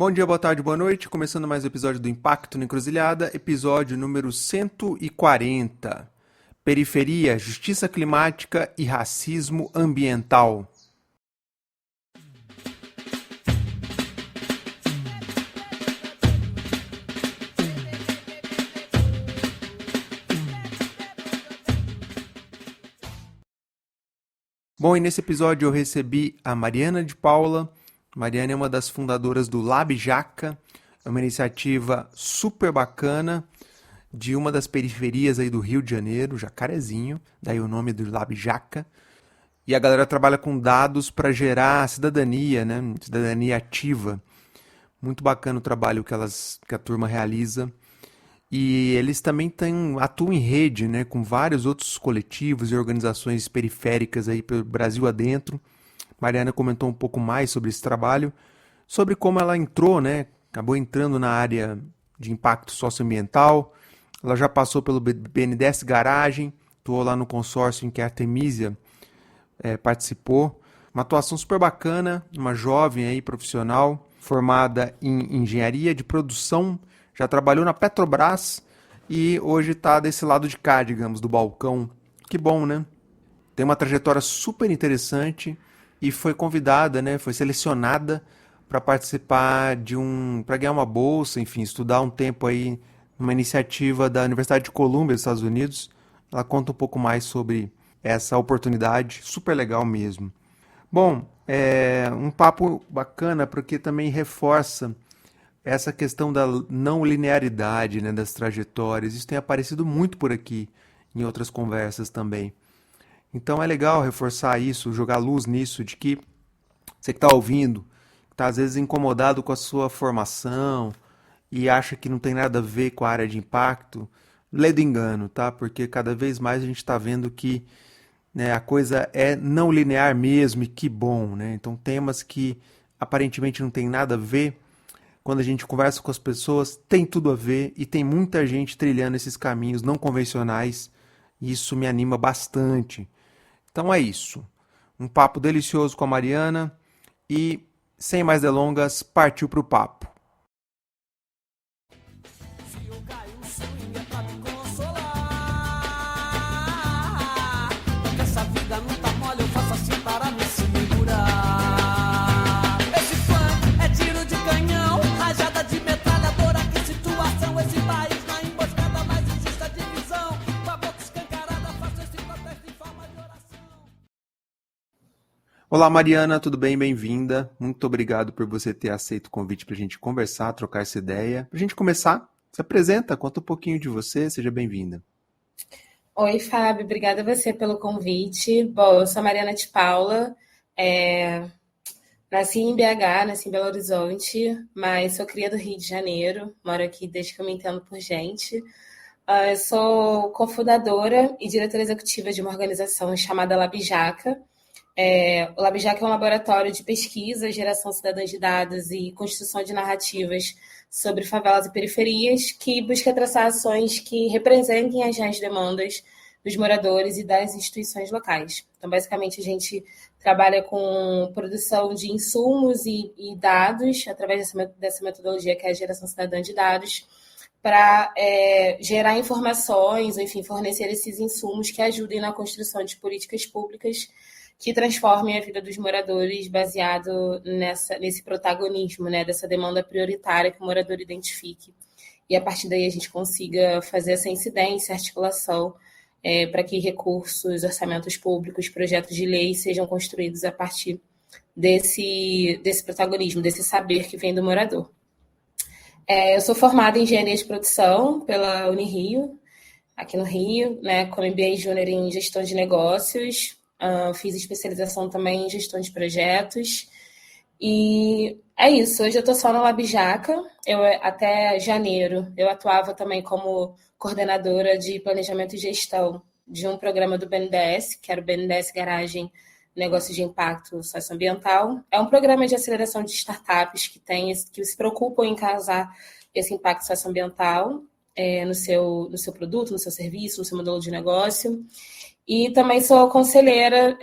Bom dia, boa tarde, boa noite. Começando mais um episódio do Impacto na Encruzilhada, episódio número 140. Periferia, Justiça Climática e Racismo Ambiental. Bom, e nesse episódio eu recebi a Mariana de Paula. Mariana é uma das fundadoras do Lab Jaca, é uma iniciativa super bacana de uma das periferias aí do Rio de Janeiro, Jacarezinho, daí o nome do Lab Jaca. E a galera trabalha com dados para gerar cidadania, né? Cidadania ativa. Muito bacana o trabalho que a turma realiza. E eles também atuam em rede, né, com vários outros coletivos e organizações periféricas aí pelo Brasil adentro. Mariana comentou um pouco mais sobre esse trabalho, sobre como ela entrou, né, acabou entrando na área de impacto socioambiental. Ela já passou pelo BNDES Garagem, atuou lá no consórcio em que a Artemisia participou. Uma atuação super bacana, uma jovem aí profissional, formada em engenharia de produção, já trabalhou na Petrobras e hoje está desse lado de cá, digamos, do balcão. Que bom, né? Tem uma trajetória super interessante e foi convidada, né? Foi selecionada para participar para ganhar uma bolsa, enfim, estudar um tempo aí numa iniciativa da Universidade de Columbia, dos Estados Unidos. Ela conta um pouco mais sobre essa oportunidade, super legal mesmo. Bom, é um papo bacana porque também reforça essa questão da não linearidade, né, das trajetórias. Isso tem aparecido muito por aqui em outras conversas também. Então é legal reforçar isso, jogar luz nisso, de que você que está ouvindo, está às vezes incomodado com a sua formação e acha que não tem nada a ver com a área de impacto, lê do engano, tá? Porque cada vez mais a gente está vendo que, né, a coisa é não linear mesmo, e que bom, né? Então temas que aparentemente não tem nada a ver, quando a gente conversa com as pessoas, tem tudo a ver e tem muita gente trilhando esses caminhos não convencionais e isso me anima bastante. Então é isso. Um papo delicioso com a Mariana e, sem mais delongas, partiu para o papo. Se eu caio, o swing é pra me consolar. Porque essa vida não tá mole, eu faço assim para me segurar. Esse funk é tiro de canhão, rajada de metralhadora. Que situação esse país na emboscada, mas existe a divisão. Com a boca escancarada, faço esse protesto em forma de oração. Olá, Mariana, tudo bem? Bem-vinda. Muito obrigado por você ter aceito o convite para a gente conversar, trocar essa ideia. Para a gente começar, se apresenta, conta um pouquinho de você, seja bem-vinda. Oi, Fábio, obrigada a você pelo convite. Bom, eu sou a Mariana de Paula, nasci em BH, nasci em Belo Horizonte, mas sou cria do Rio de Janeiro, moro aqui desde que eu me entendo por gente. Eu sou cofundadora e diretora executiva de uma organização chamada Labjaca. O Labjaca é um laboratório de pesquisa, geração cidadã de dados e construção de narrativas sobre favelas e periferias, que busca traçar ações que representem as reais demandas dos moradores e das instituições locais. Então, basicamente, a gente trabalha com produção de insumos e dados, através dessa metodologia que é a geração cidadã de dados, para gerar informações, enfim, fornecer esses insumos que ajudem na construção de políticas públicas que transformem a vida dos moradores baseado nesse protagonismo, né, dessa demanda prioritária que o morador identifique. E a partir daí a gente consiga fazer essa incidência, articulação, para que recursos, orçamentos públicos, projetos de lei sejam construídos a partir desse protagonismo, desse saber que vem do morador. Eu sou formada em engenharia de produção pela Unirio, aqui no Rio, né, com MBA Júnior em gestão de negócios. Fiz especialização também em gestão de projetos. E é isso, hoje eu estou só no Labjaca. Até janeiro eu atuava também como coordenadora de planejamento e gestão de um programa do BNDES, que era o BNDES Garagem Negócios de Impacto Socioambiental. É um programa de aceleração de startups que se preocupam em causar esse impacto socioambiental no seu produto, no seu serviço, no seu modelo de negócio. E também sou conselheira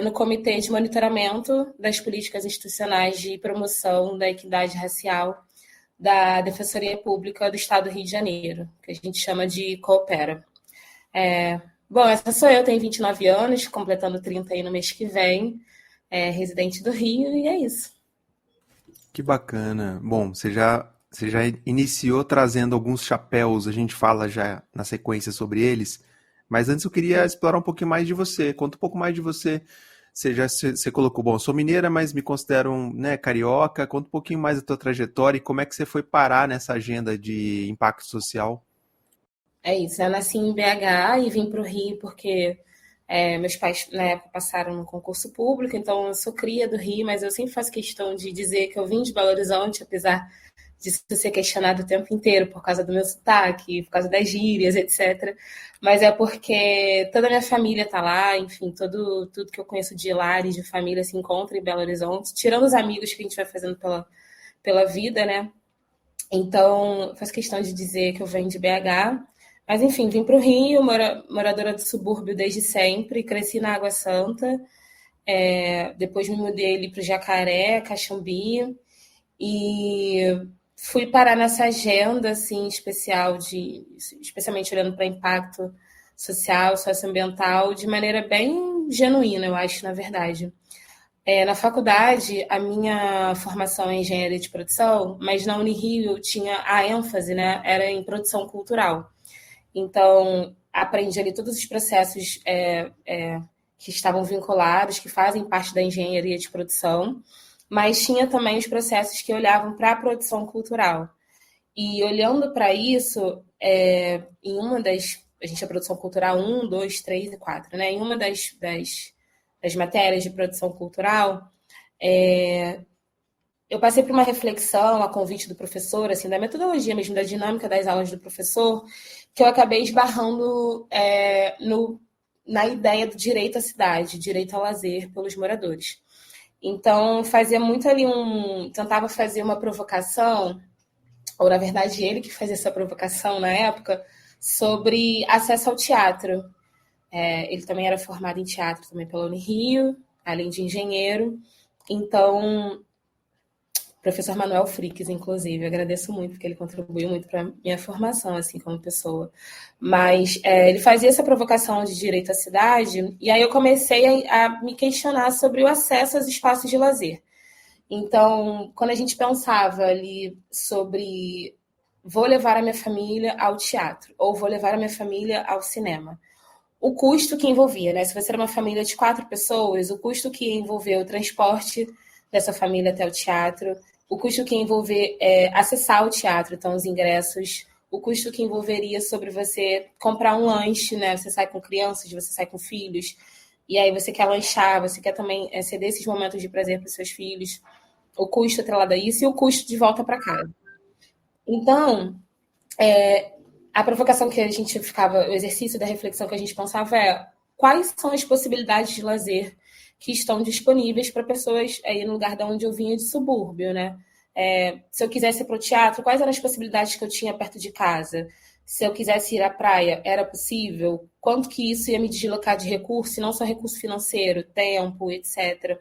no Comitê de Monitoramento das Políticas Institucionais de Promoção da Equidade Racial da Defensoria Pública do Estado do Rio de Janeiro, que a gente chama de Coopera. Bom, essa sou eu, tenho 29 anos, completando 30 aí no mês que vem, residente do Rio, e é isso. Que bacana. Bom, você já iniciou trazendo alguns chapéus, a gente fala já na sequência sobre eles, mas antes eu queria explorar um pouquinho mais de você. Conta um pouco mais de você. Você colocou, bom, eu sou mineira, mas me considero carioca. Conta um pouquinho mais da tua trajetória e como é que você foi parar nessa agenda de impacto social. É isso, eu nasci em BH e vim para o Rio porque meus pais na época passaram no concurso público, então eu sou cria do Rio, mas eu sempre faço questão de dizer que eu vim de Belo Horizonte, apesar disso ser questionado o tempo inteiro por causa do meu sotaque, por causa das gírias, etc. Mas é porque toda a minha família tá lá, enfim, tudo que eu conheço de lar e de família se encontra em Belo Horizonte, tirando os amigos que a gente vai fazendo pela vida, né? Então, faço questão de dizer que eu venho de BH. Mas, enfim, vim para o Rio, moradora do subúrbio desde sempre, cresci na Água Santa, depois me mudei ali para o Jacaré, Caxambi, e fui parar nessa agenda assim, especial, especialmente olhando para impacto social, socioambiental, de maneira bem genuína, eu acho, na verdade. Na faculdade, a minha formação é em engenharia de produção, mas na Unirio eu tinha a ênfase, né, era em produção cultural. Então, aprendi ali todos os processos que estavam vinculados, que fazem parte da engenharia de produção, mas tinha também os processos que olhavam para a produção cultural. E olhando para isso, em uma das... A gente é produção cultural 1, 2, 3 e 4, né? Em uma das matérias de produção cultural, eu passei por uma reflexão a convite do professor, assim, da metodologia mesmo, da dinâmica das aulas do professor, que eu acabei esbarrando na ideia do direito à cidade, direito ao lazer pelos moradores. Então, fazia muito ali tentava fazer uma provocação, ou na verdade ele que fazia essa provocação na época, sobre acesso ao teatro. Ele também era formado em teatro também pela Unirio, além de engenheiro. Então, professor Manuel Fricks, inclusive, eu agradeço muito, porque ele contribuiu muito para a minha formação, assim, como pessoa. Mas ele fazia essa provocação de direito à cidade, e aí eu comecei a me questionar sobre o acesso aos espaços de lazer. Então, quando a gente pensava ali sobre vou levar a minha família ao teatro, ou vou levar a minha família ao cinema, o custo que envolvia, né? Se você era uma família de 4 pessoas, o custo que envolveu o transporte dessa família até o teatro, o custo que envolver acessar o teatro, então os ingressos, o custo que envolveria sobre você comprar um lanche, né? Você sai com crianças, você sai com filhos, e aí você quer lanchar, você quer também ceder esses momentos de prazer para os seus filhos, o custo atrelado a isso e o custo de volta para casa. Então, a provocação que a gente ficava, o exercício da reflexão que a gente pensava quais são as possibilidades de lazer que estão disponíveis para pessoas aí no lugar de onde eu vinha de subúrbio, né? Se eu quisesse ir para o teatro, quais eram as possibilidades que eu tinha perto de casa? Se eu quisesse ir à praia, era possível? Quanto que isso ia me deslocar de recurso, e não só recurso financeiro, tempo, etc.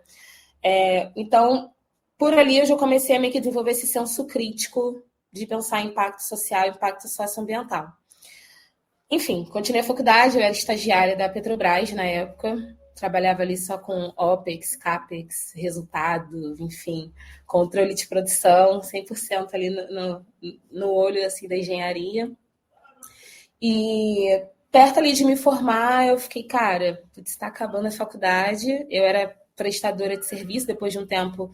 Então, por ali eu já comecei a meio que desenvolver esse senso crítico de pensar em impacto social, impacto socioambiental. Enfim, continuei a faculdade, eu era estagiária da Petrobras na época, trabalhava ali só com OPEX, CAPEX, resultado, enfim, controle de produção, 100% ali no olho assim, da engenharia. E perto ali de me formar, eu fiquei, cara, está acabando a faculdade, eu era prestadora de serviço, depois de um tempo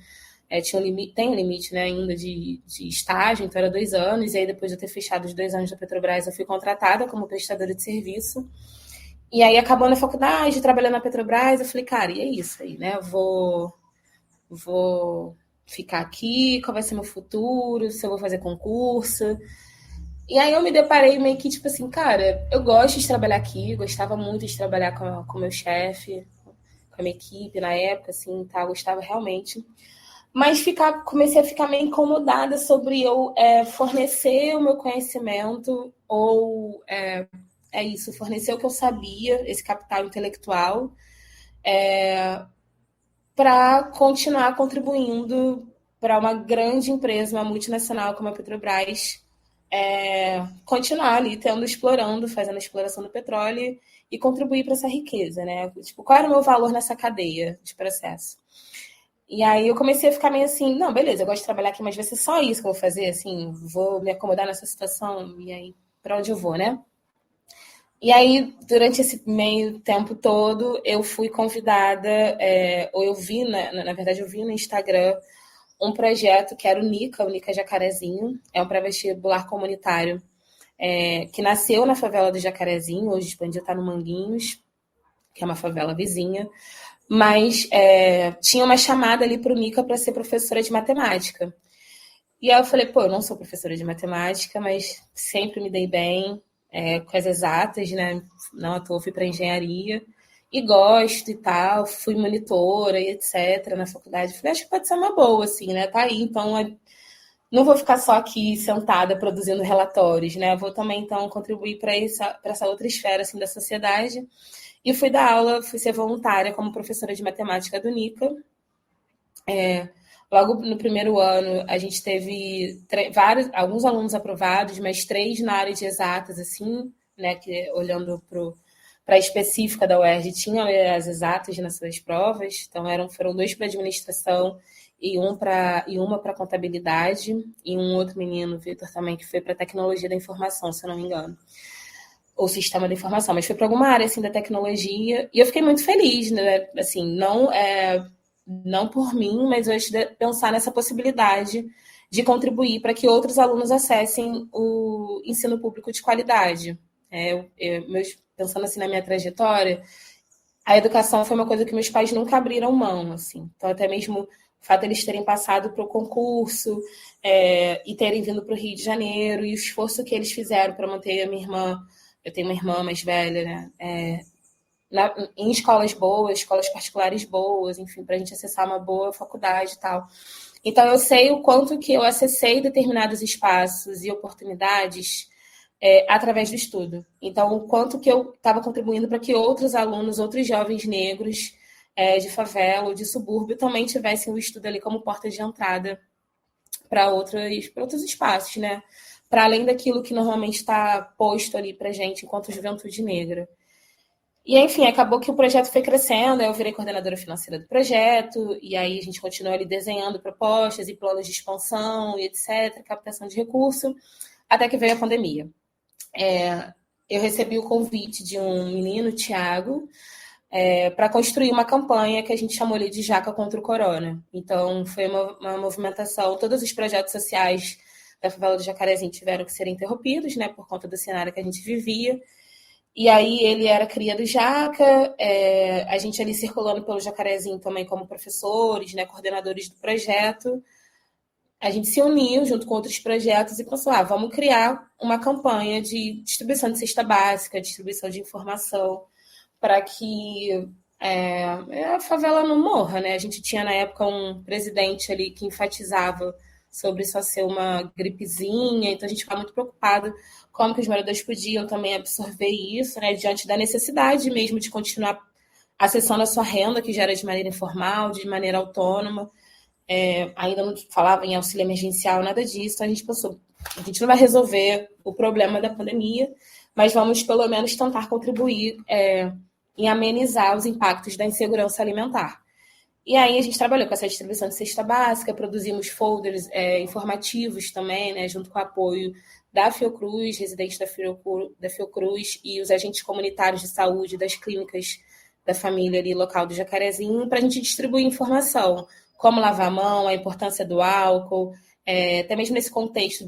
tem um limite, né, ainda de estágio, então era 2 anos, e aí depois de eu ter fechado os 2 anos da Petrobras, eu fui contratada como prestadora de serviço. E aí, acabando a faculdade, trabalhando na Petrobras, eu falei, cara, e é isso aí, né? Eu vou ficar aqui, qual vai ser meu futuro, se eu vou fazer concurso. E aí eu me deparei meio que, tipo assim, cara, eu gosto de trabalhar aqui, gostava muito de trabalhar com o meu chefe, com a minha equipe na época, assim, tá? Gostava realmente. Mas comecei a ficar meio incomodada sobre eu fornecer o meu conhecimento ou é isso, fornecer o que eu sabia, esse capital intelectual, para continuar contribuindo para uma grande empresa, uma multinacional como a Petrobras, continuar ali explorando, fazendo a exploração do petróleo e contribuir para essa riqueza, né? Tipo, qual era o meu valor nessa cadeia de processo? E aí eu comecei a ficar meio assim, não, beleza, eu gosto de trabalhar aqui, mas vai ser só isso que eu vou fazer, assim, vou me acomodar nessa situação, e aí, para onde eu vou, né? E aí, durante esse meio tempo todo, eu fui convidada, ou eu vi, na verdade, eu vi no Instagram um projeto que era o NICA Jacarezinho, é um pré-vestibular comunitário, que nasceu na favela do Jacarezinho, hoje expandiu, está no Manguinhos, que é uma favela vizinha, mas tinha uma chamada ali para o NICA para ser professora de matemática. E aí eu falei, pô, eu não sou professora de matemática, mas sempre me dei bem com as exatas, né? Não à toa fui para engenharia e gosto e tal, fui monitora e etc. na faculdade. Falei, acho que pode ser uma boa, assim, né? Tá aí, então não vou ficar só aqui sentada produzindo relatórios, né? Vou também, então, contribuir para essa outra esfera, assim, da sociedade. E fui dar aula, fui ser voluntária como professora de matemática do NICA. Logo no primeiro ano, a gente teve alguns alunos aprovados, mas 3 na área de exatas, assim, né? Que olhando para a específica da UERJ, tinham as exatas nas suas provas. Então, foram 2 para administração e uma para contabilidade, e um outro menino, Vitor, também, que foi para tecnologia da informação, se eu não me engano. Ou sistema da informação, mas foi para alguma área assim da tecnologia, e eu fiquei muito feliz, né? Assim, não por mim, mas hoje de pensar nessa possibilidade de contribuir para que outros alunos acessem o ensino público de qualidade. Pensando assim na minha trajetória, a educação foi uma coisa que meus pais nunca abriram mão, assim. Então, até mesmo o fato de eles terem passado para o concurso e terem vindo para o Rio de Janeiro, e o esforço que eles fizeram para manter a minha irmã. Eu tenho uma irmã mais velha, né? Em escolas boas, escolas particulares boas, enfim, para a gente acessar uma boa faculdade e tal. Então, eu sei o quanto que eu acessei determinados espaços e oportunidades através do estudo. Então, o quanto que eu estava contribuindo para que outros alunos, outros jovens negros de favela ou de subúrbio também tivessem o estudo ali como porta de entrada para outros espaços, né? Para além daquilo que normalmente está posto ali para a gente enquanto juventude negra. E, enfim, acabou que o projeto foi crescendo, eu virei coordenadora financeira do projeto, e aí a gente continuou ali desenhando propostas e planos de expansão e etc., captação de recurso, até que veio a pandemia. Eu recebi o convite de um menino, Thiago, para construir uma campanha que a gente chamou ali de Jaca contra o Corona. Então, foi uma movimentação, todos os projetos sociais da favela do Jacarezinho tiveram que ser interrompidos, né, por conta do cenário que a gente vivia. E aí ele era cria do Jaca, a gente ali circulando pelo Jacarezinho também como professores, né, coordenadores do projeto. A gente se uniu junto com outros projetos e pensou, vamos criar uma campanha de distribuição de cesta básica, distribuição de informação, para que a favela não morra, né? A gente tinha na época um presidente ali que enfatizava sobre só ser uma gripezinha, então a gente ficava muito preocupado como que os moradores podiam também absorver isso, né, diante da necessidade mesmo de continuar acessando a sua renda, que já era de maneira informal, de maneira autônoma. Ainda não falava em auxílio emergencial, nada disso. A gente pensou, a gente não vai resolver o problema da pandemia, mas vamos pelo menos tentar contribuir em amenizar os impactos da insegurança alimentar. E aí a gente trabalhou com essa distribuição de cesta básica, produzimos folders informativos também, né, junto com o apoio da Fiocruz, residentes da Fiocruz e os agentes comunitários de saúde das clínicas da família ali local do Jacarezinho, para a gente distribuir informação, como lavar a mão, a importância do álcool, até mesmo nesse contexto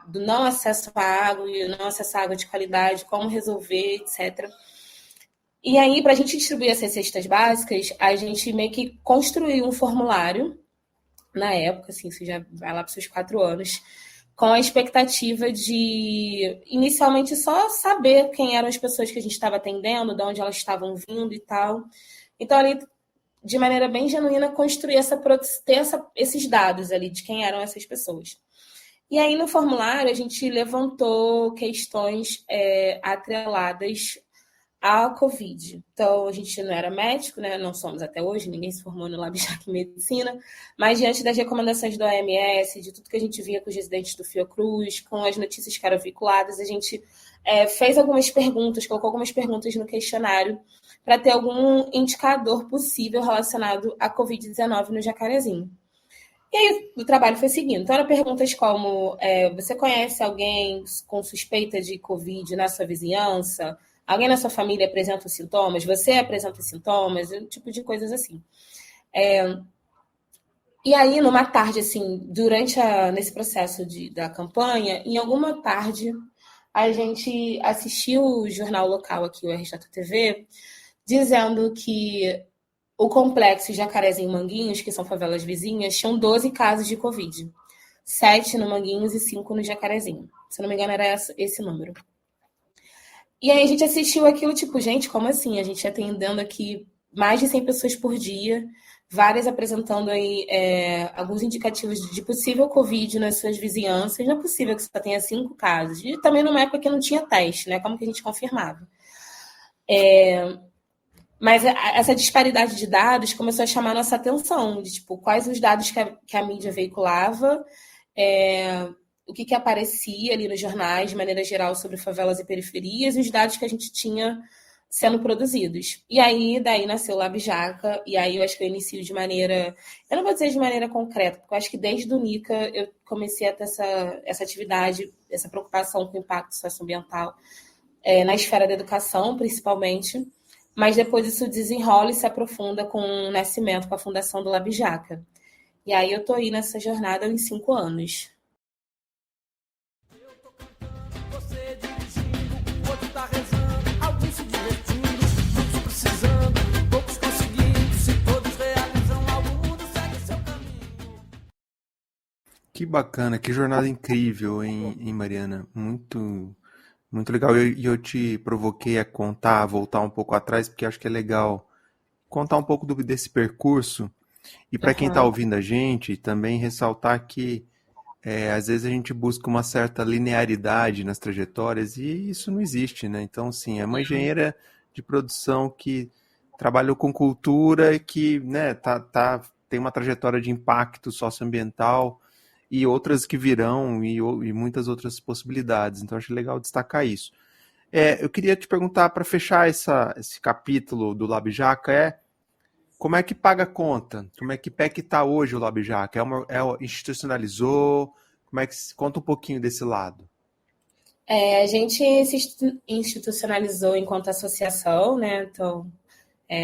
do não acesso à água e não acesso à água de qualidade, como resolver, etc. E aí, para a gente distribuir essas cestas básicas, a gente meio que construiu um formulário, na época, assim, isso já vai lá para os seus 4 anos, com a expectativa de, inicialmente, só saber quem eram as pessoas que a gente estava atendendo, de onde elas estavam vindo e tal. Então, ali, de maneira bem genuína, construir ter esses dados ali de quem eram essas pessoas. E aí, no formulário, a gente levantou questões atreladas à Covid. Então, a gente não era médico, né? Não somos até hoje, ninguém se formou no LabJac em Medicina, mas diante das recomendações da OMS, de tudo que a gente via com os residentes do Fiocruz, com as notícias que eram veiculadas, a gente fez algumas perguntas, colocou algumas perguntas no questionário para ter algum indicador possível relacionado à Covid-19 no Jacarezinho. E aí o trabalho foi seguindo. Então, eram perguntas como: você conhece alguém com suspeita de Covid na sua vizinhança? Alguém na sua família apresenta sintomas? Você apresenta sintomas? Um tipo de coisas assim. E aí, numa tarde, assim, nesse processo da campanha, em alguma tarde, a gente assistiu o jornal local aqui, o RJTV, dizendo que o complexo Jacarezinho e Manguinhos, que são favelas vizinhas, tinham 12 casos de Covid. 7 no Manguinhos e 5 no Jacarezinho. Se não me engano, era esse número. E aí a gente assistiu aquilo, tipo, gente, como assim? A gente atendendo aqui mais de 100 pessoas por dia, várias apresentando aí alguns indicativos de possível Covid nas suas vizinhanças. Não é possível que só tenha 5 casos. E também numa época que não tinha teste, né? Como que a gente confirmava? Mas essa disparidade de dados começou a chamar a nossa atenção, de tipo, quais os dados que a mídia veiculava, o que aparecia ali nos jornais, de maneira geral, sobre favelas e periferias, e os dados que a gente tinha sendo produzidos. E aí, daí nasceu o LabJaca, e aí eu acho que eu inicio de maneira... Eu não vou dizer de maneira concreta, porque eu acho que desde o NICA eu comecei a ter essa atividade, essa preocupação com o impacto socioambiental na esfera da educação, principalmente, mas depois isso desenrola e se aprofunda com o nascimento, com a fundação do LabJaca. E aí eu estou aí nessa jornada há 5 anos. Você dirigindo, o outro tá rezando, alguns se divertindo, muitos precisando, poucos conseguindo, se todos realizam algo, o mundo segue seu caminho. Que bacana, que jornada incrível, hein, Mariana? Muito, muito legal. E eu te provoquei a contar, a voltar um pouco atrás, porque acho que é legal contar um pouco desse percurso. E para quem está Uhum. ouvindo a gente, também ressaltar que às vezes a gente busca uma certa linearidade nas trajetórias e isso não existe, né? Então, sim, é uma engenheira de produção que trabalhou com cultura e que, né, tem uma trajetória de impacto socioambiental e outras que virão e muitas outras possibilidades. Então, acho legal destacar isso. Eu queria te perguntar, para fechar esse capítulo do LabJaca, como é que paga a conta? Como é que pé que está hoje o LabJaca? Institucionalizou? Como é que conta um pouquinho desse lado? A gente se institucionalizou enquanto associação, né? Então,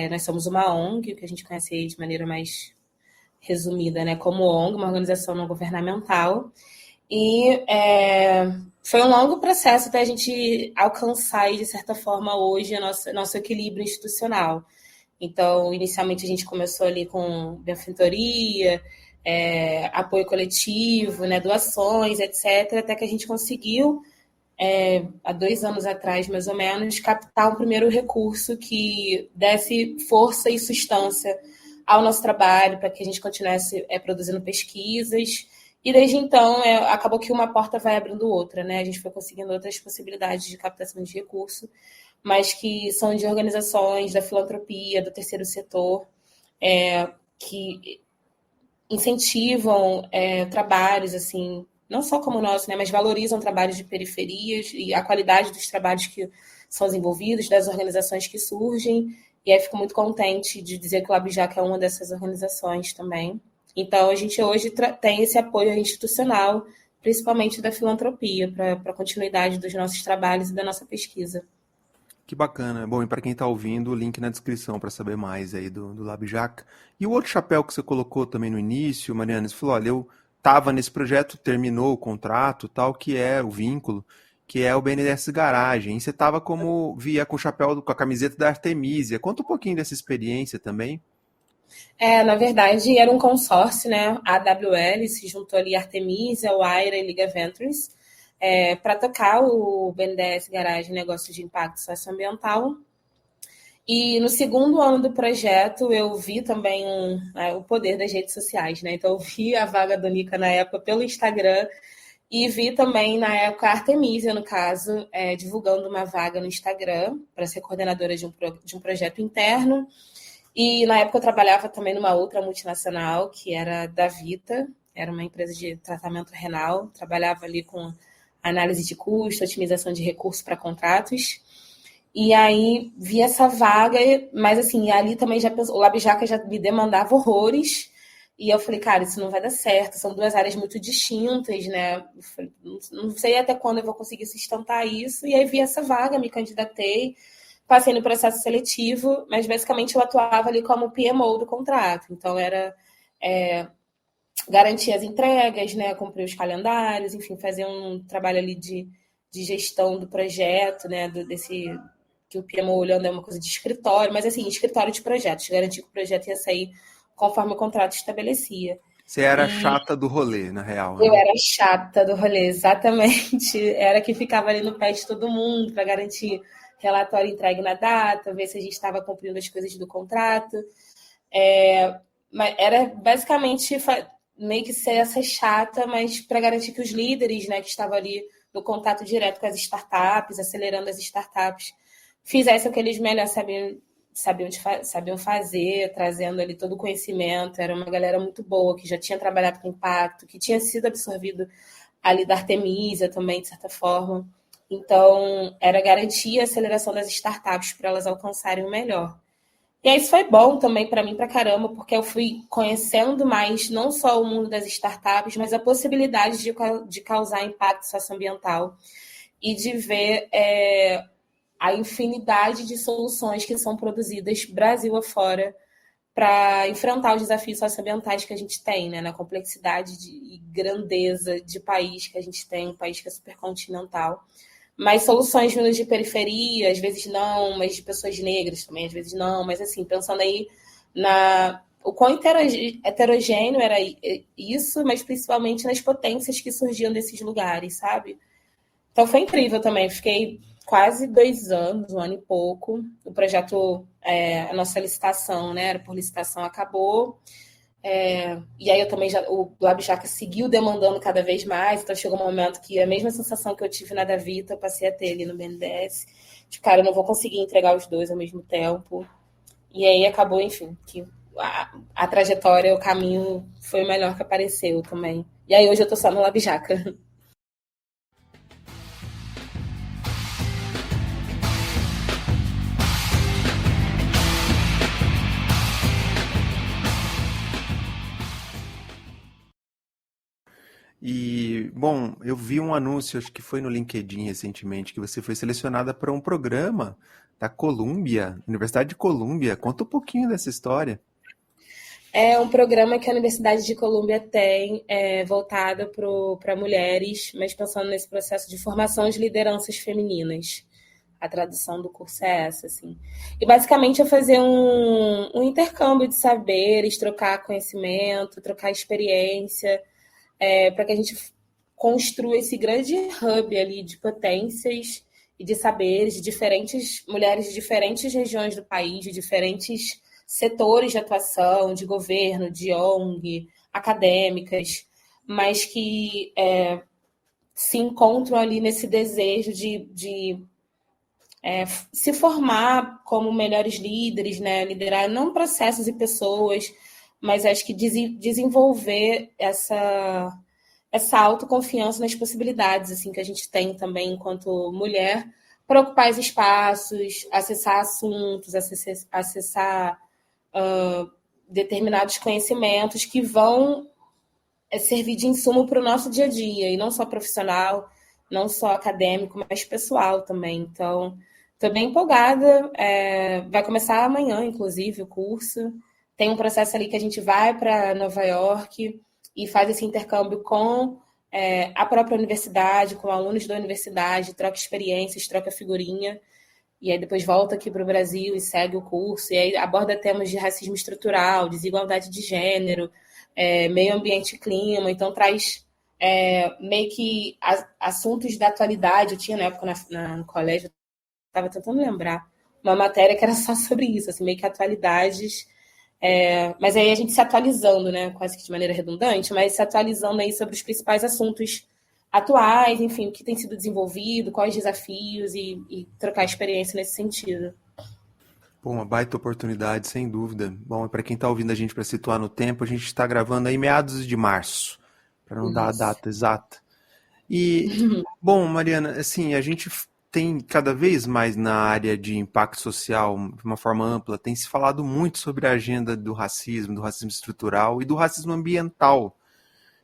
nós somos uma ONG, que a gente conhece aí de maneira mais resumida, né? Como ONG, uma organização não governamental. E foi um longo processo até a gente alcançar, de certa forma, hoje, nosso equilíbrio institucional. Então, inicialmente, a gente começou ali com benfeitoria, apoio coletivo, né, doações, etc., até que a gente conseguiu, há 2 anos atrás, mais ou menos, captar um primeiro recurso que desse força e sustância ao nosso trabalho, para que a gente continuasse produzindo pesquisas. E desde então, acabou que uma porta vai abrindo outra, né? A gente foi conseguindo outras possibilidades de captação de recurso, mas que são de organizações da filantropia, do terceiro setor, que incentivam trabalhos, assim, não só como o nosso, né, mas valorizam trabalhos de periferias e a qualidade dos trabalhos que são desenvolvidos, das organizações que surgem. E aí fico muito contente de dizer que o LabJaca é uma dessas organizações também. Então, a gente hoje tem esse apoio institucional, principalmente da filantropia, para a continuidade dos nossos trabalhos e da nossa pesquisa. Que bacana. Bom, e para quem está ouvindo, o link na descrição para saber mais aí do LabJaca. E o outro chapéu que você colocou também no início, Mariana, você falou, olha, eu estava nesse projeto, terminou o contrato, tal, que é o vínculo, que é o BNDES Garagem. E você estava via com o chapéu, com a camiseta da Artemisia. Conta um pouquinho dessa experiência também. Na verdade, era um consórcio, né? A AWL se juntou ali Artemisia, Wire e Liga Ventures, para tocar o BNDES Garagem Negócios de Impacto Socioambiental. E no segundo ano do projeto, eu vi também o poder das redes sociais, né? Então, eu vi a vaga do Nica na época pelo Instagram E vi também, na época, a Artemisia, no caso, divulgando uma vaga no Instagram para ser coordenadora de um projeto interno. E na época eu trabalhava também numa outra multinacional, que era da Vita, era uma empresa de tratamento renal. Trabalhava ali com análise de custo, otimização de recursos para contratos. E aí vi essa vaga, mas assim, ali também já pensou, o LabJaca já me demandava horrores. E eu falei, cara, isso não vai dar certo, são duas áreas muito distintas, né? Eu falei, não sei até quando eu vou conseguir sustentar isso. E aí vi essa vaga, me candidatei, passei no processo seletivo, mas basicamente eu atuava ali como PMO do contrato. Então era garantir as entregas, né? Cumprir os calendários, enfim, fazer um trabalho ali de gestão do projeto, né? Desse que o PMO olhando é uma coisa de escritório, mas assim, escritório de projetos, garantir que o projeto ia sair conforme o contrato estabelecia. Você era E chata do rolê, na real, eu né? era chata do rolê, exatamente. Era que ficava ali no pé de todo mundo para garantir relatório entregue na data, ver se a gente estava cumprindo as coisas do contrato. Mas era basicamente meio que ser essa chata, mas para garantir que os líderes, né, que estavam ali no contato direto com as startups, acelerando as startups, fizessem o que eles melhor sabiam fazer, trazendo ali todo o conhecimento. Era uma galera muito boa, que já tinha trabalhado com impacto, que tinha sido absorvido ali da Artemisia também, de certa forma. Então, era garantir a aceleração das startups para elas alcançarem o melhor. E aí isso foi bom também para mim, para caramba, porque eu fui conhecendo mais não só o mundo das startups, mas a possibilidade de causar impacto socioambiental e de ver a infinidade de soluções que são produzidas Brasil afora para enfrentar os desafios socioambientais que a gente tem, né? Na complexidade e grandeza de país que a gente tem, um país que é supercontinental. Mas soluções vindas de periferia, às vezes não, mas de pessoas negras também, às vezes não. Mas assim, pensando aí o quão heterogêneo era isso, mas principalmente nas potências que surgiam desses lugares, sabe? Então foi incrível também. Fiquei quase 2 anos, 1 ano e pouco. O projeto, a nossa licitação, né? Era por licitação, acabou. E aí eu também o LabJaca seguiu demandando cada vez mais, então chegou um momento que a mesma sensação que eu tive na Davita, eu passei a ter ali no BNDES. Tipo, cara, eu não vou conseguir entregar os dois ao mesmo tempo. E aí acabou, enfim, que a trajetória, o caminho foi o melhor que apareceu também. E aí hoje eu tô só no LabJaca. E, bom, eu vi um anúncio, acho que foi no LinkedIn recentemente, que você foi selecionada para um programa da Colômbia, Universidade de Colômbia. Conta um pouquinho dessa história. É um programa que a Universidade de Colômbia tem, voltado para mulheres, mas pensando nesse processo de formação de lideranças femininas. A tradução do curso é essa, assim. E basicamente é fazer um intercâmbio de saberes, trocar conhecimento, trocar experiência, para que a gente construa esse grande hub ali de potências e de saberes de diferentes mulheres de diferentes regiões do país, de diferentes setores de atuação, de governo, de ONG, acadêmicas, mas que se encontram ali nesse desejo de se formar como melhores líderes, né? Liderar não processos e pessoas, mas acho que desenvolver essa autoconfiança nas possibilidades assim que a gente tem também enquanto mulher para ocupar os espaços, acessar assuntos, acessar determinados conhecimentos que vão servir de insumo para o nosso dia a dia, e não só profissional, não só acadêmico, mas pessoal também. Então, estou bem empolgada. Vai começar amanhã, inclusive, o curso. Tem um processo ali que a gente vai para Nova York e faz esse intercâmbio com a própria universidade, com alunos da universidade, troca experiências, troca figurinha, e aí depois volta aqui para o Brasil e segue o curso, e aí aborda temas de racismo estrutural, desigualdade de gênero, meio ambiente e clima, então traz meio que assuntos da atualidade. Eu tinha na época no colégio, estava tentando lembrar, uma matéria que era só sobre isso, assim, meio que atualidades, mas aí a gente se atualizando, né, quase que de maneira redundante, mas se atualizando aí sobre os principais assuntos atuais, enfim, o que tem sido desenvolvido, quais desafios e trocar experiência nesse sentido. Pô, uma baita oportunidade, sem dúvida. Bom, para quem está ouvindo a gente para situar no tempo, a gente está gravando aí meados de março, para não dar a Isso. data exata. E, bom, Mariana, assim, a gente tem cada vez mais na área de impacto social, de uma forma ampla, tem se falado muito sobre a agenda do racismo estrutural e do racismo ambiental.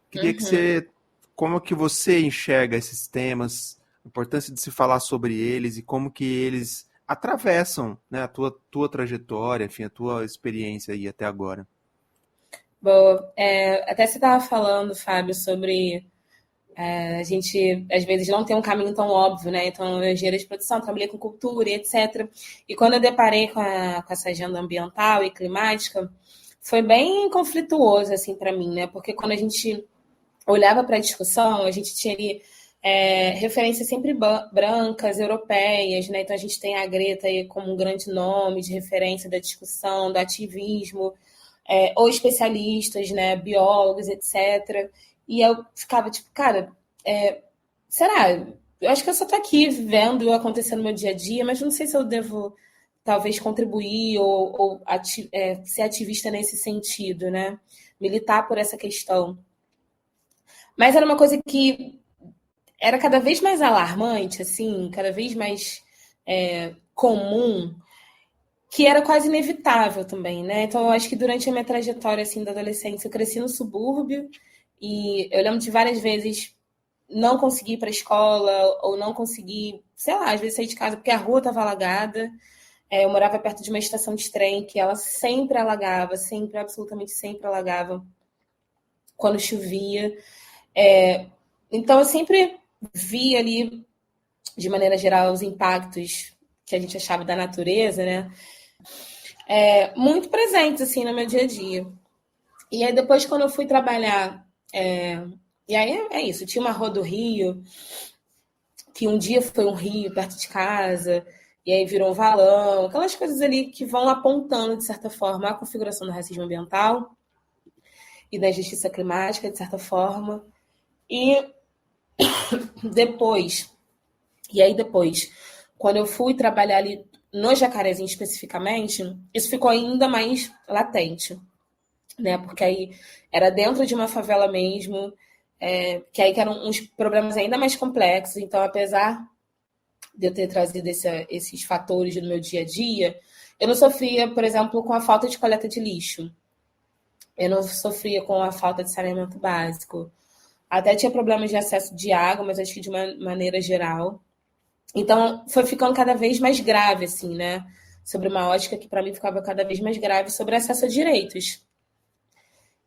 Queria que Uhum. você, como que você enxerga esses temas, a importância de se falar sobre eles e como que eles atravessam, né, a tua trajetória, enfim, a tua experiência aí até agora. Boa. Até você estava falando, Fábio, sobre a gente, às vezes, não tem um caminho tão óbvio, né? Então, eu engenheiro de produção, trabalhei com cultura e etc. E quando eu deparei com essa agenda ambiental e climática, foi bem conflituoso, assim, para mim, né? Porque quando a gente olhava para a discussão, a gente tinha ali referências sempre brancas, europeias, né? Então, a gente tem a Greta aí como um grande nome de referência da discussão, do ativismo, ou especialistas, né, biólogos, etc. E eu ficava tipo, cara, será? Eu acho que eu só tô aqui vendo acontecer no meu dia a dia, mas não sei se eu devo talvez contribuir ou ser ativista nesse sentido, né? Militar por essa questão. Mas era uma coisa que era cada vez mais alarmante, assim, cada vez mais comum, que era quase inevitável também, né? Então, eu acho que durante a minha trajetória, assim, da adolescência, eu cresci no subúrbio e eu lembro de várias vezes não conseguir ir para a escola ou não conseguir, sei lá, às vezes sair de casa porque a rua estava alagada. Eu morava perto de uma estação de trem que ela sempre alagava, sempre, absolutamente sempre alagava quando chovia. Então, eu sempre vi ali, de maneira geral, os impactos que a gente achava da natureza, né? Muito presentes, assim, no meu dia a dia. E aí, depois, quando eu fui trabalhar, e aí é isso, tinha uma rua do Rio, que um dia foi um rio perto de casa, e aí virou um valão, aquelas coisas ali que vão apontando, de certa forma, a configuração do racismo ambiental e da justiça climática, de certa forma. E depois, depois, quando eu fui trabalhar ali no Jacarezinho especificamente, isso ficou ainda mais latente, né? Porque aí era dentro de uma favela mesmo, que aí que eram uns problemas ainda mais complexos. Então, apesar de eu ter trazido esses fatores no meu dia a dia, eu não sofria, por exemplo, com a falta de coleta de lixo. Eu não sofria com a falta de saneamento básico. Até tinha problemas de acesso de água, mas acho que de uma maneira geral. Então, foi ficando cada vez mais grave, assim, né? Sobre uma ótica que para mim ficava cada vez mais grave sobre acesso a direitos.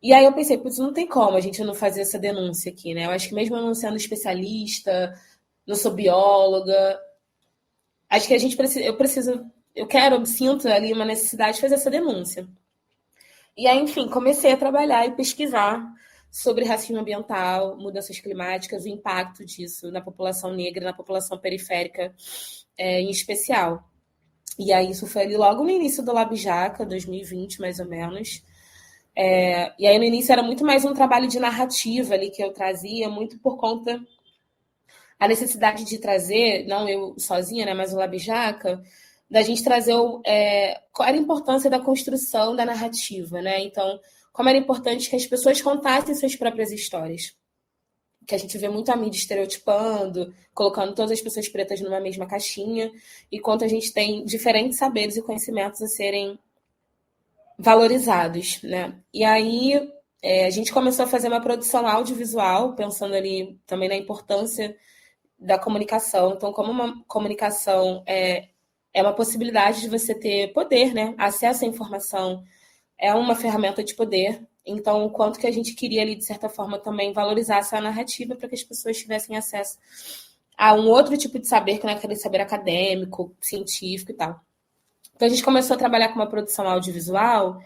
E aí eu pensei, putz, não tem como a gente não fazer essa denúncia aqui, né? Eu acho que mesmo eu não sendo especialista, não sou bióloga, acho que a gente precisa, eu sinto ali uma necessidade de fazer essa denúncia. E aí, enfim, comecei a trabalhar e pesquisar sobre racismo ambiental, mudanças climáticas, o impacto disso na população negra, na população periférica em especial. E aí isso foi ali logo no início do Lab Jaca, 2020, mais ou menos. E aí no início era muito mais um trabalho de narrativa ali que eu trazia, muito por conta a necessidade de trazer, não eu sozinha, né, mas o Lab Jaca, da gente trazer qual era a importância da construção da narrativa, né? Então, como era importante que as pessoas contassem suas próprias histórias. Que a gente vê muito a mídia estereotipando, colocando todas as pessoas pretas numa mesma caixinha, enquanto a gente tem diferentes saberes e conhecimentos a serem valorizados, né? E aí a gente começou a fazer uma produção audiovisual, pensando ali também na importância da comunicação. Então, como uma comunicação é uma possibilidade de você ter poder, né? Acesso à informação é uma ferramenta de poder. Então, o quanto que a gente queria ali, de certa forma, também valorizar essa narrativa para que as pessoas tivessem acesso a um outro tipo de saber, que não é aquele saber acadêmico, científico e tal. Então, a gente começou a trabalhar com uma produção audiovisual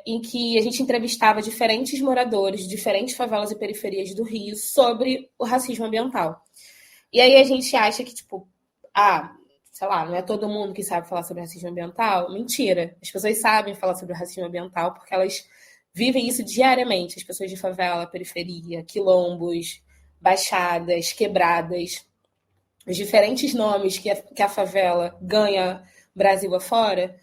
em que a gente entrevistava diferentes moradores de diferentes favelas e periferias do Rio sobre o racismo ambiental. E aí a gente acha que, tipo, sei lá, não é todo mundo que sabe falar sobre racismo ambiental. Mentira. As pessoas sabem falar sobre o racismo ambiental porque elas vivem isso diariamente. As pessoas de favela, periferia, quilombos, baixadas, quebradas, os diferentes nomes que a favela ganha Brasil afora,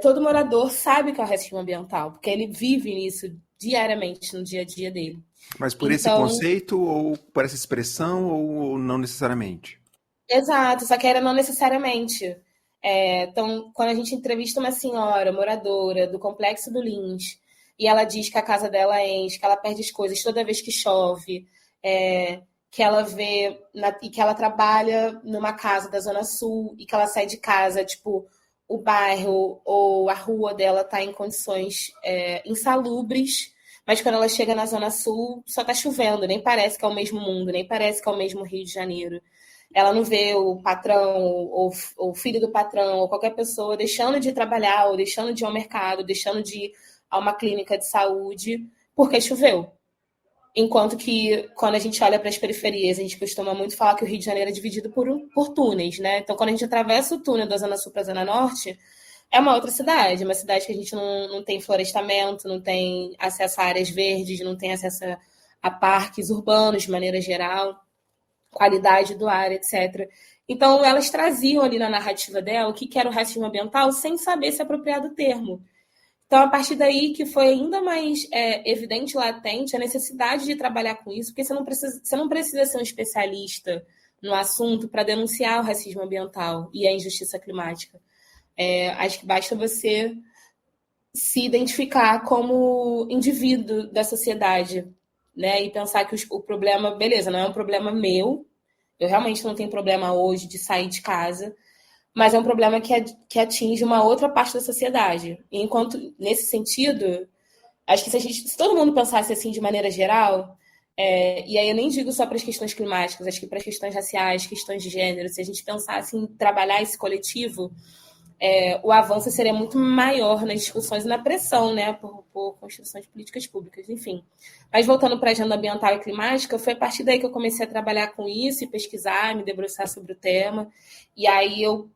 todo morador sabe que é o racismo ambiental, porque ele vive nisso diariamente no dia a dia dele. Mas por esse Então, conceito ou por essa expressão ou não necessariamente? exato, só que era não necessariamente. Então, quando a gente entrevista uma senhora moradora do Complexo do Lins, e ela diz que a casa dela enche, que ela perde as coisas toda vez que chove, que ela vê e que ela trabalha numa casa da Zona Sul e que ela sai de casa, tipo, o bairro ou a rua dela tá em condições insalubres, mas quando ela chega na Zona Sul só tá chovendo, nem parece que é o mesmo mundo, nem parece que é o mesmo Rio de Janeiro. Ela não vê o patrão, ou o filho do patrão, ou qualquer pessoa deixando de trabalhar, ou deixando de ir ao mercado, deixando de ir a uma clínica de saúde, porque choveu. Enquanto que, quando a gente olha para as periferias, a gente costuma muito falar que o Rio de Janeiro é dividido por túneis, né? Então, quando a gente atravessa o túnel da Zona Sul para a Zona Norte, é uma outra cidade, uma cidade que a gente não tem florestamento, não tem acesso a áreas verdes, não tem acesso a parques urbanos de maneira geral, qualidade do ar, etc. Então, elas traziam ali na narrativa dela o que era o racismo ambiental sem saber se apropriar do termo. Então, a partir daí que foi ainda mais evidente, latente, a necessidade de trabalhar com isso, porque você não precisa ser um especialista no assunto para denunciar o racismo ambiental e a injustiça climática. Acho que basta você se identificar como indivíduo da sociedade, né? E pensar que o problema, beleza, não é um problema meu, eu realmente não tenho problema hoje de sair de casa, mas é um problema que atinge uma outra parte da sociedade. E enquanto, nesse sentido, acho que se todo mundo pensasse assim de maneira geral, e aí eu nem digo só para as questões climáticas, acho que para as questões raciais, questões de gênero, se a gente pensasse em trabalhar esse coletivo, o avanço seria muito maior nas discussões e na pressão, né, por construção de políticas públicas, enfim. Mas voltando para a agenda ambiental e climática, foi a partir daí que eu comecei a trabalhar com isso e pesquisar, me debruçar sobre o tema. E aí eu,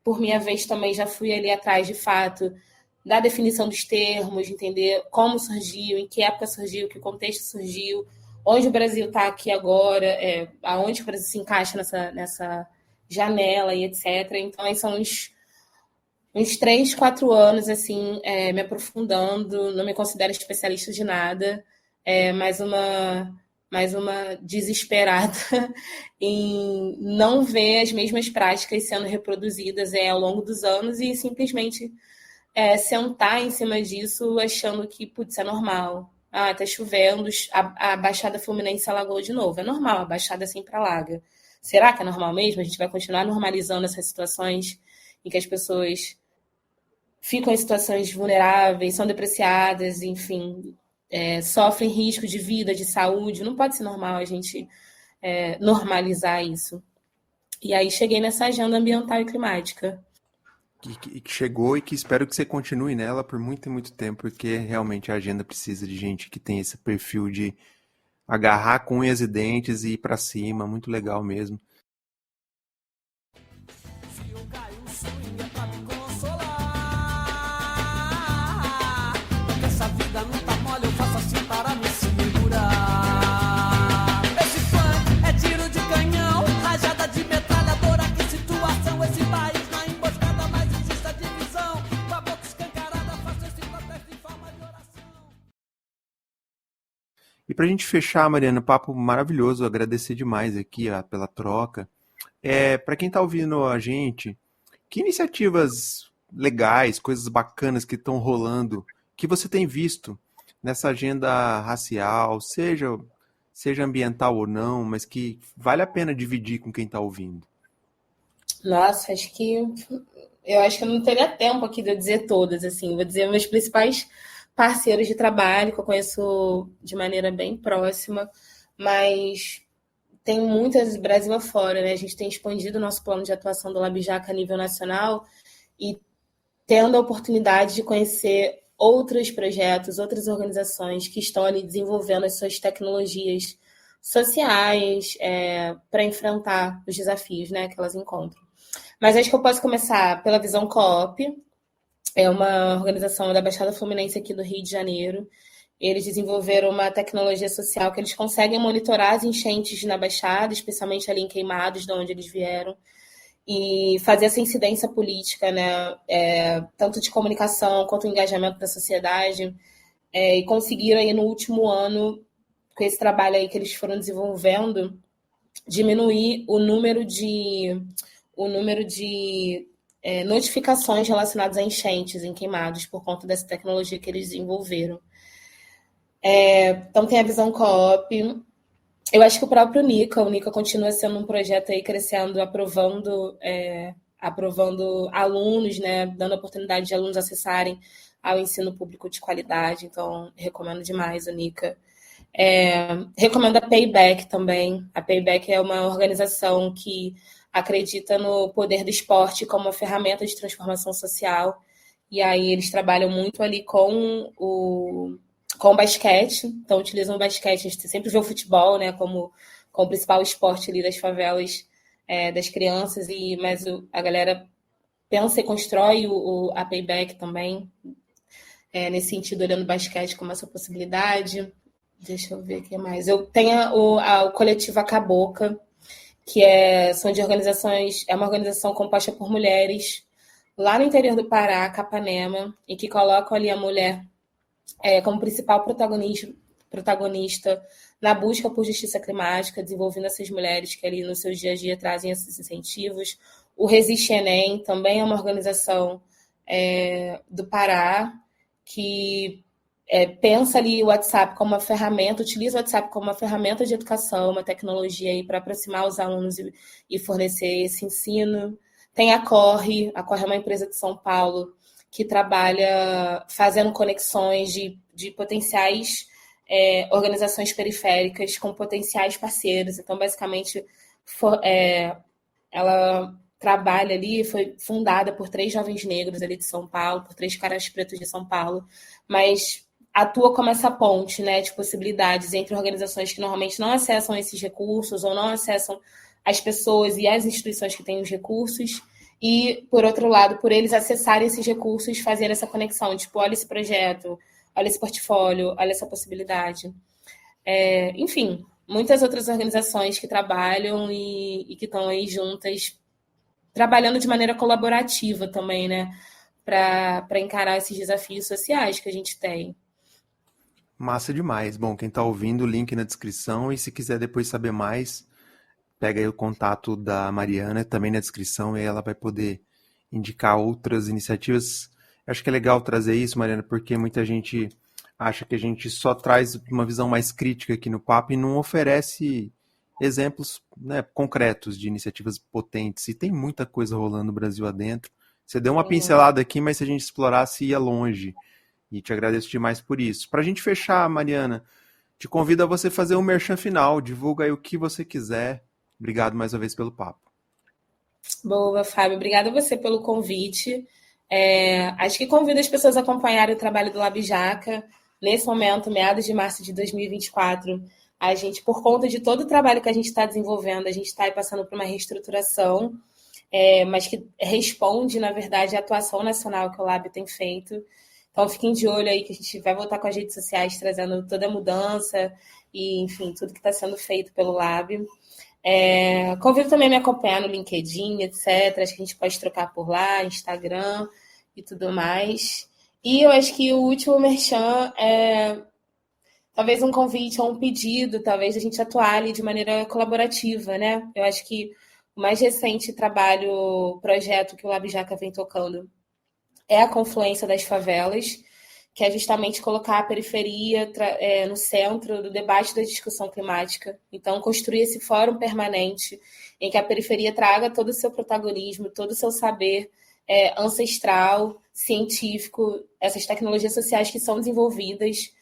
por minha vez, também já fui ali atrás, de fato, da definição dos termos, de entender como surgiu, em que época surgiu, que contexto surgiu, onde o Brasil está aqui agora, aonde o Brasil se encaixa nessa janela e etc. Então, aí são uns 3, 4 anos, assim, me aprofundando, não me considero especialista de nada, mais uma desesperada em não ver as mesmas práticas sendo reproduzidas ao longo dos anos e simplesmente sentar em cima disso achando que, putz, é normal. Ah, tá chovendo, a Baixada Fluminense alagou de novo. É normal, a Baixada sempre alaga. Será que é normal mesmo? A gente vai continuar normalizando essas situações em que as pessoas ficam em situações vulneráveis, são depreciadas, enfim, sofrem risco de vida, de saúde. Não pode ser normal a gente normalizar isso. E aí cheguei nessa agenda ambiental e climática. Que chegou e que espero que você continue nela por muito e muito tempo, porque realmente a agenda precisa de gente que tem esse perfil de agarrar com unhas e dentes e ir pra cima. Muito legal mesmo. Se eu caio, o swing é pra me consolar. Porque essa vida não tá mole, eu faço assim para me segurar. Esse funk é tiro de canhão, rajada de metralhadora. Que situação, esse país na emboscada, mas existe a divisão. Com a boca escancarada, faço esse protesto em forma de oração. E pra gente fechar, Mariana, papo maravilhoso, agradecer demais aqui pela troca. Para quem tá ouvindo a gente, que iniciativas legais, coisas bacanas que estão rolando, que você tem visto nessa agenda racial, seja ambiental ou não, mas que vale a pena dividir com quem tá ouvindo? Nossa, eu acho que eu não teria tempo aqui de eu dizer todas, assim. Vou dizer meus principais parceiros de trabalho, que eu conheço de maneira bem próxima, mas tem muitas Brasil afora, né? A gente tem expandido o nosso plano de atuação do LabJaca a nível nacional e tendo a oportunidade de conhecer outros projetos, outras organizações que estão ali desenvolvendo as suas tecnologias sociais para enfrentar os desafios, né, que elas encontram. Mas acho que eu posso começar pela Visão Coop, é uma organização da Baixada Fluminense aqui do Rio de Janeiro. eles desenvolveram uma tecnologia social que eles conseguem monitorar as enchentes na Baixada, especialmente ali em Queimados, de onde eles vieram, e fazer essa incidência política, né? Tanto de comunicação quanto engajamento da sociedade. E conseguiram aí no último ano, com esse trabalho aí que eles foram desenvolvendo, diminuir o número de notificações relacionadas a enchentes em Queimados por conta dessa tecnologia que eles desenvolveram. Então tem a visão co-op. Eu acho que o NICA continua sendo um projeto aí crescendo, aprovando alunos, né, dando a oportunidade de alunos acessarem ao ensino público de qualidade. Então, recomendo demais o NICA. Recomendo a Payback também. A Payback é uma organização que acredita no poder do esporte como uma ferramenta de transformação social. E aí eles trabalham muito ali com o basquete. Então, utilizam o basquete. A gente sempre vê o futebol, né, como o principal esporte ali das favelas, das crianças. Mas a galera pensa e constrói a Payback também, nesse sentido, olhando o basquete como essa possibilidade. Deixa eu ver o que mais. Eu tenho o coletivo A Caboca, que são de organizações, é uma organização composta por mulheres lá no interior do Pará, Capanema, e que colocam ali a mulher como principal protagonista na busca por justiça climática, desenvolvendo essas mulheres que ali no seu dia a dia trazem esses incentivos. O Resiste Enem também é uma organização do Pará, que pensa ali o WhatsApp como uma ferramenta, utiliza o WhatsApp como uma ferramenta de educação, uma tecnologia para aproximar os alunos e fornecer esse ensino. Tem a Corre é uma empresa de São Paulo que trabalha fazendo conexões de potenciais organizações periféricas com potenciais parceiros. Então, basicamente, ela trabalha ali, foi fundada por 3 jovens negros ali de São Paulo, por 3 caras pretos de São Paulo, mas atua como essa ponte, né, de possibilidades entre organizações que normalmente não acessam esses recursos ou não acessam as pessoas e as instituições que têm os recursos, e, por outro lado, por eles acessarem esses recursos, fazer essa conexão, tipo, olha esse projeto, olha esse portfólio, olha essa possibilidade. Enfim, muitas outras organizações que trabalham e que estão aí juntas, trabalhando de maneira colaborativa também, né, para encarar esses desafios sociais que a gente tem. Massa demais. Bom, quem está ouvindo, o link na descrição, e se quiser depois saber mais, pega aí o contato da Mariana também na descrição, e ela vai poder indicar outras iniciativas. Eu acho que é legal trazer isso, Mariana, porque muita gente acha que a gente só traz uma visão mais crítica aqui no papo e não oferece exemplos, né, concretos de iniciativas potentes. E tem muita coisa rolando no Brasil adentro. Você deu uma pincelada aqui, mas se a gente explorasse, ia longe. E te agradeço demais por isso. Para a gente fechar, Mariana, te convido a você fazer um merchan final. Divulga aí o que você quiser. Obrigado mais uma vez pelo papo. Boa, Fábio. Obrigada a você pelo convite. Acho que convido as pessoas a acompanharem o trabalho do LabJaca. Nesse momento, meados de março de 2024, a gente, por conta de todo o trabalho que a gente está desenvolvendo, a gente está passando por uma reestruturação, mas que responde, na verdade, à atuação nacional que o Lab tem feito. Então, fiquem de olho aí que a gente vai voltar com as redes sociais, trazendo toda a mudança e, enfim, tudo que está sendo feito pelo Lab. Convido também a me acompanhar no LinkedIn, etc. Acho que a gente pode trocar por lá, Instagram e tudo mais. E eu acho que o último merchan talvez um convite ou um pedido, talvez a gente atuar ali de maneira colaborativa, né? Eu acho que o mais recente projeto que o LabJaca vem tocando é a confluência das favelas, que é justamente colocar a periferia no centro do debate da discussão climática. Então, construir esse fórum permanente em que a periferia traga todo o seu protagonismo, todo o seu saber ancestral, científico, essas tecnologias sociais que são desenvolvidas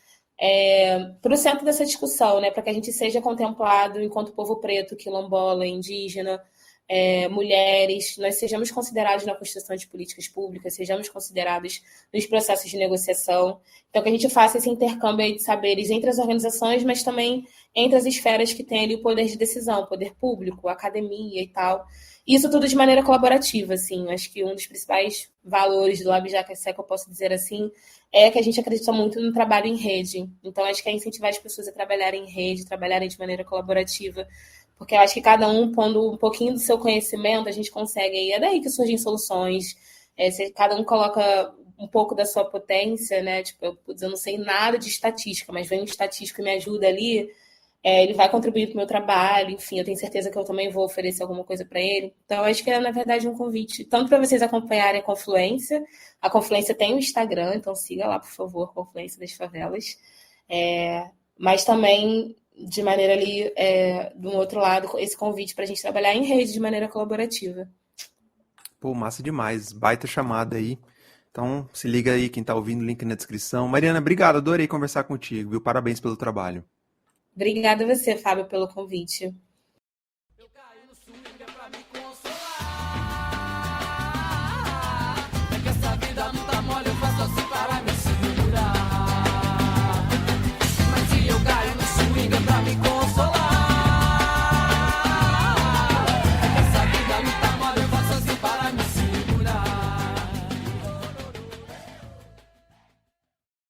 para o centro dessa discussão, né, para que a gente seja contemplado enquanto povo preto, quilombola, indígena, mulheres, nós sejamos considerados na construção de políticas públicas, sejamos considerados nos processos de negociação. Então, que a gente faça esse intercâmbio aí de saberes entre as organizações, mas também entre as esferas que têm ali o poder de decisão, o poder público, a academia e tal. Isso tudo de maneira colaborativa, assim. Acho que um dos principais valores do LabJaca, se é que eu posso dizer assim, é que a gente acredita muito no trabalho em rede. Então, acho que é incentivar as pessoas a trabalharem em rede, trabalharem de maneira colaborativa, porque eu acho que cada um pondo um pouquinho do seu conhecimento, a gente consegue aí. É daí que surgem soluções. Se cada um coloca um pouco da sua potência, né? Tipo, eu não sei nada de estatística, mas vem um estatístico e me ajuda ali, ele vai contribuir para o meu trabalho, enfim, eu tenho certeza que eu também vou oferecer alguma coisa para ele. Então, eu acho que é, na verdade, um convite, tanto para vocês acompanharem a Confluência. A Confluência tem um Instagram, então siga lá, por favor, Confluência das Favelas. Mas também, de maneira ali, do outro lado, esse convite para a gente trabalhar em rede de maneira colaborativa. Pô, massa demais. Baita chamada aí. Então, se liga aí, quem tá ouvindo, link na descrição. Mariana, obrigado, adorei conversar contigo, viu? Parabéns pelo trabalho. Obrigada a você, Fábio, pelo convite.